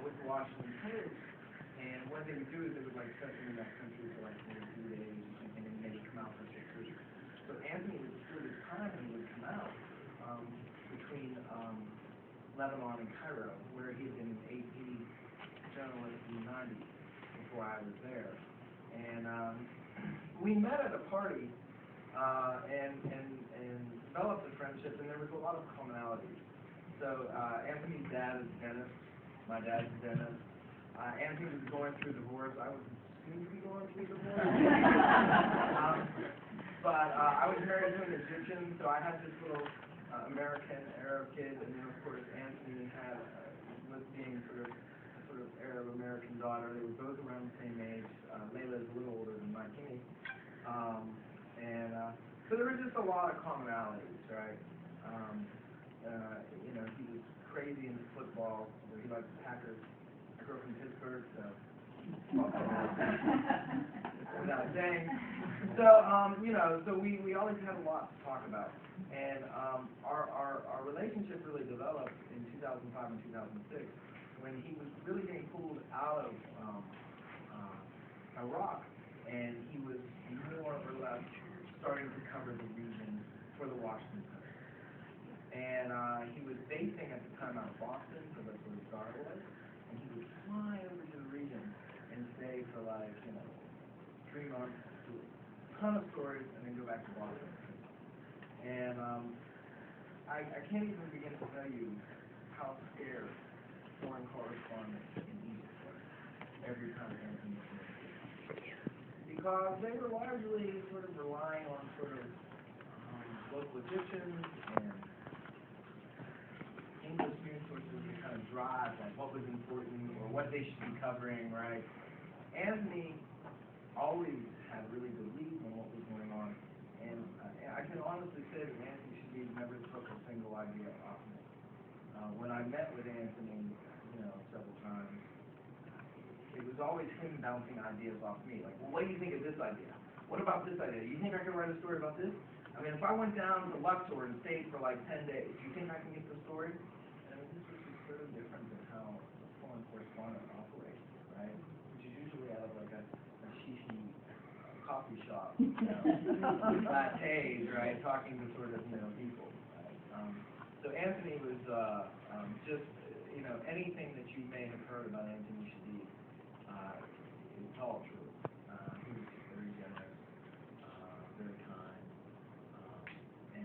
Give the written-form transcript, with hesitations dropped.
with the Washington Post. And what they would do is they would like set them in that country for like maybe 2 days or something, and they would come out for 6 weeks. So Anthony would split his time and he would come out between Lebanon and Cairo, where he had been an AP journalist in the 90s before I was there. And we met at a party and developed a friendship, and there was a lot of commonalities. So Anthony's dad is Dennis, my dad's Dennis. Anthony was going through divorce. I was soon to be going through divorce. But I was married to an Egyptian, so I had this little American Arab kid, and then of course Anthony had was being sort of Arab American daughter. They were both around the same age. Layla is a little older than my Kimmy, so there was just a lot of commonalities, right? You know, he was crazy into football. He liked the Packers. I grew up in Pittsburgh, so without saying. So you know, so we always had a lot to talk about, and our relationship really developed in 2005 and 2006 when he was really getting pulled out of Iraq, and he was more or less starting to cover the region for the Washington Post. And he was basing at the time out of Boston, so that's where his daughter was, and he would fly over to the region and stay for like, 3 months, do a ton of stories, and then go back to Boston. And I can't even begin to tell you how scared foreign correspondents in Egypt were every time Anthony was there. Because they were largely sort of relying on sort of local Egyptians and English news sources to kind of drive like what was important or what they should be covering, right? Anthony always had really good leads on what was going on, and I can honestly say that Anthony Shadid never took a single idea off me. When I met with Anthony, several times, it was always him bouncing ideas off me. Like, well, what do you think of this idea? What about this idea? You think I could write a story about this? I mean, if I went down to Luxor and stayed for like 10 days, do you think I can get the story? I mean, this was just sort of different than how a foreign correspondent operates, right? Which is usually out of like a shishi coffee shop, lattes, right? Talking to sort of, people, right? So Anthony was just, anything that you may have heard about Anthony Shadid, it's all true. He was just very generous, very kind, and